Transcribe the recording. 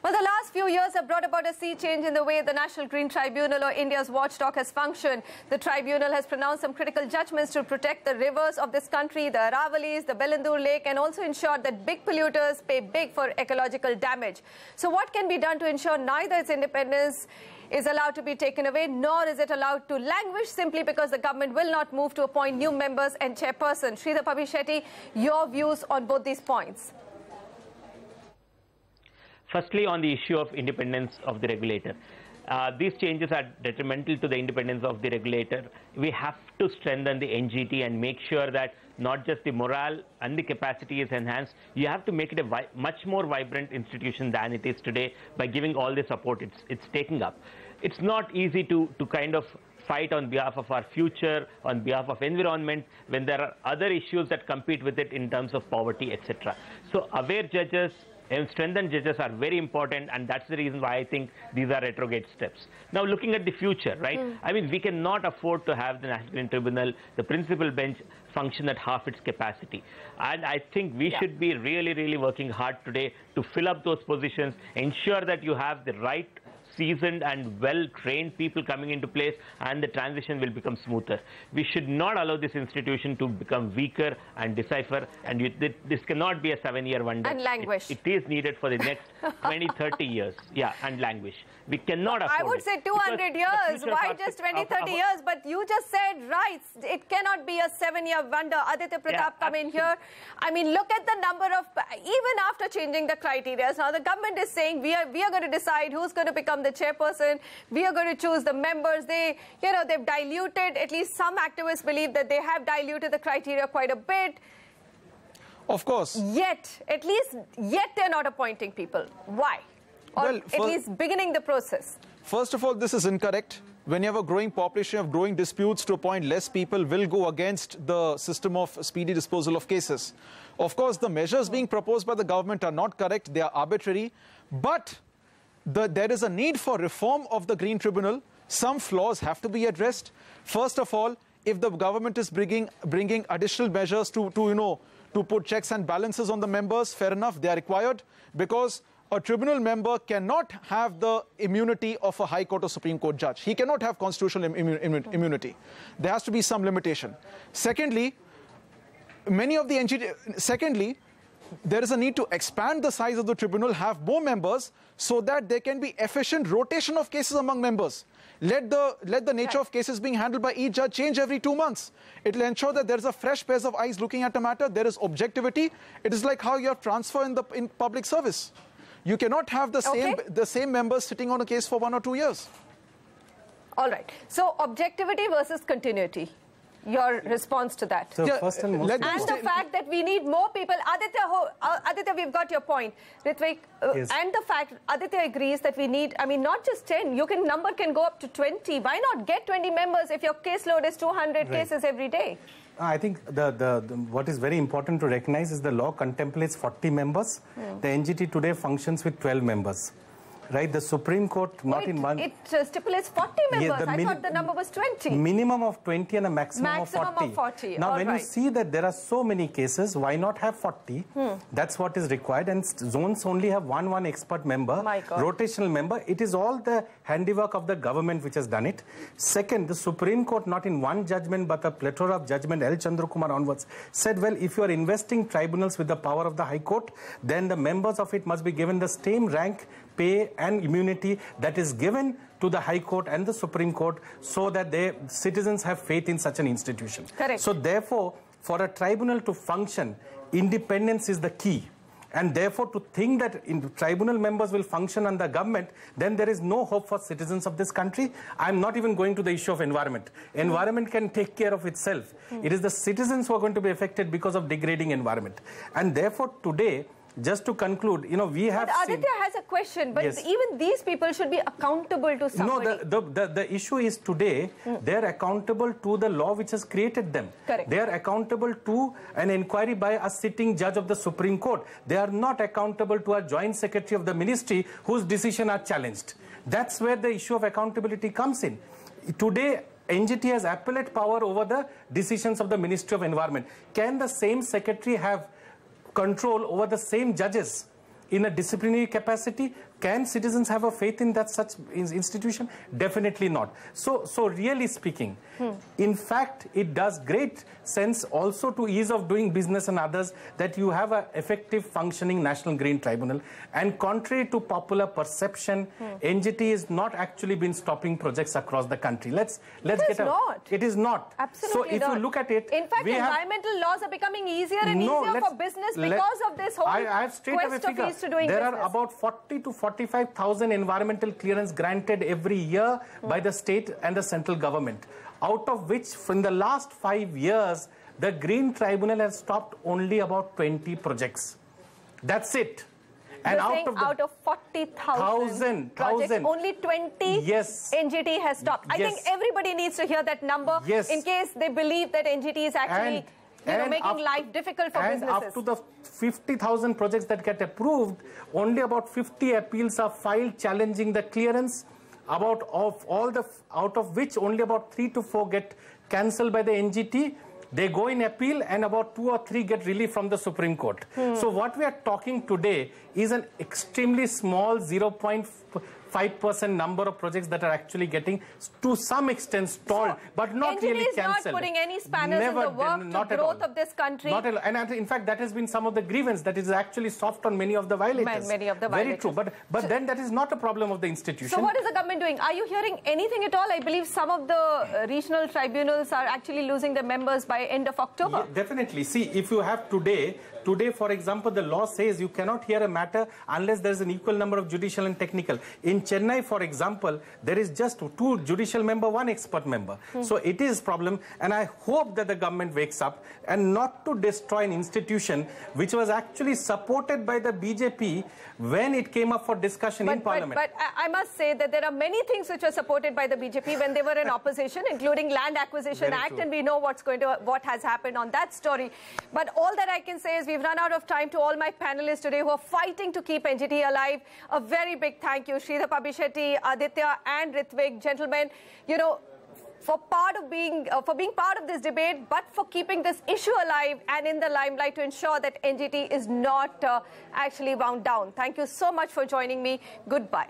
Well, the last few years have brought about a sea change in the way the National Green Tribunal, or India's watchdog, has functioned. The tribunal has pronounced some critical judgments to protect the rivers of this country, the Aravalis, the Bellandur Lake, and also ensure that big polluters pay big for ecological damage. So what can be done to ensure neither its independence is allowed to be taken away, nor is it allowed to languish simply because the government will not move to appoint new members and chairperson? Sridhar Pabbishetty, your views on both these points? Firstly, on the issue of independence of the regulator. These changes are detrimental to the independence of the regulator. We have to strengthen the NGT and make sure that not just the morale and the capacity is enhanced. You have to make it a much more vibrant institution than it is today by giving all the support it's taking up. It's not easy to kind of fight on behalf of our future, on behalf of environment, when there are other issues that compete with it in terms of poverty, etc. So aware judges and strengthened judges are very important, and that's the reason why I think these are retrograde steps. Now, looking at the future, right? I mean, we cannot afford to have the National Green Tribunal, the principal bench, function at half its capacity. And I think we should be really working hard today to fill up those positions, ensure that you have the right seasoned and well-trained people coming into place, and the transition will become smoother. We should not allow this institution to become weaker and decipher, and this cannot be a 7-year wonder. And languish. It is needed for the next 20, 30 years. Yeah, and languish. We cannot afford it. I would say 200 years. Why just 20, 30 years? But you just said right. It cannot be a 7-year wonder. Aditya Pratap come in here. I mean, look at the number of, even after changing the criteria. Now the government is saying we are going to decide who's going to become the chairperson. We are going to choose the members. They've diluted, at least some activists believe that they have diluted the criteria quite a bit. Of course. Yet they're not appointing people. Why? Or well, at least beginning the process. First of all, this is incorrect. When you have a growing population of growing disputes, to appoint less people will go against the system of speedy disposal of cases. Of course, the measures being proposed by the government are not correct. They are arbitrary. But there is a need for reform of the Green Tribunal. Some flaws have to be addressed. First of all, if the government is bringing additional measures to put checks and balances on the members, fair enough, they are required, because a tribunal member cannot have the immunity of a High Court or Supreme Court judge. He cannot have constitutional immunity. There has to be some limitation. Secondly, there is a need to expand the size of the tribunal, have more members, so that there can be efficient rotation of cases among members. Let the nature of cases being handled by each judge change every 2 months. It will ensure that there is a fresh pair of eyes looking at the matter. There is objectivity. It is like how you have transfer in public service. You cannot have the same members sitting on a case for 1 or 2 years. All right. So objectivity versus continuity. Your response to that? So first and most and the fact that we need more people. Aditya, we've got your point. Ritwick, yes. And the fact Aditya agrees that we need, I mean, not just 10. Number can go up to 20. Why not get 20 members if your caseload is 200 cases every day? I think what is very important to recognize is the law contemplates 40 members. The NGT today functions with 12 members. Right, the Supreme Court It stipulates 40 members. Yes, I thought the number was 20. Minimum of 20 and a maximum of 40. Now, when you see that there are so many cases, why not have 40? That's what is required. And zones only have one expert member, rotational member. It is all the handiwork of the government which has done it. Second, the Supreme Court, not in one judgment, but a plethora of judgment, L. Chandrakumar onwards, said, well, if you are investing tribunals with the power of the High Court, then the members of it must be given the same rank, pay and immunity that is given to the High Court and the Supreme Court, so that citizens have faith in such an institution. Correct. So therefore, for a tribunal to function, independence is the key. And therefore, to think that tribunal members will function under government, then there is no hope for citizens of this country. I'm not even going to the issue of environment. Environment can take care of itself. It is the citizens who are going to be affected because of degrading environment. And therefore, today, just to conclude, we have But Aditya has a question, but even these people should be accountable to somebody. No, the issue is today, they're accountable to the law which has created them. Correct. They are accountable to an inquiry by a sitting judge of the Supreme Court. They are not accountable to a joint secretary of the ministry whose decisions are challenged. That's where the issue of accountability comes in. Today, NGT has appellate power over the decisions of the Ministry of Environment. Can the same secretary have control over the same judges in a disciplinary capacity? Can citizens have a faith in that such institution? Definitely not. So really speaking, in fact, it does great sense also to ease of doing business and others that you have an effective functioning National Green Tribunal. And contrary to popular perception, NGT is not actually been stopping projects across the country. It is not. Absolutely so if not. you look at it, in fact, environmental laws are becoming easier and easier for business because of this whole quest of ease to doing there business. Are about 40 to 45,000 environmental clearance granted every year by the state and the central government, out of which in the last 5 years the Green Tribunal has stopped only about 20 projects. That's it. And out of 40,000 projects, only 20 NGT has stopped. I think everybody needs to hear that number in case they believe that NGT is actually making life difficult for businesses. And up to the 50,000 projects that get approved, only about 50 appeals are filed challenging the clearance, out of which only about 3 to 4 get cancelled by the NGT. They go in appeal and about 2 or 3 get relief from the Supreme Court. So what we are talking today is an extremely small 0.5% number of projects that are actually getting to some extent stalled, but not really cancelled. NGT is not putting any spanners in the work to growth of this country. Not at all. And in fact, that has been some of the grievance that is actually soft on many of the violators. Very true. But then that is not a problem of the institution. So what is the government doing? Are you hearing anything at all? I believe some of the regional tribunals are actually losing their members by end of October. Yeah, definitely. See, if you have today, for example, the law says you cannot hear a matter unless there is an equal number of judicial and technical. In Chennai, for example, there is just 2 judicial member, 1 expert member. So it is a problem, and I hope that the government wakes up and not to destroy an institution which was actually supported by the BJP when it came up for discussion in Parliament. But I must say that there are many things which were supported by the BJP when they were in opposition, including Land Acquisition Act, and we know what has happened on that story. But all that I can say is we've run out of time. To all my panelists today who are fighting to keep NGT alive, a very big thank you. Sridhar Pabbishetty, Aditya and Ritwick, gentlemen, for being part of this debate, but for keeping this issue alive and in the limelight to ensure that NGT is not actually wound down. Thank you so much for joining me. Goodbye.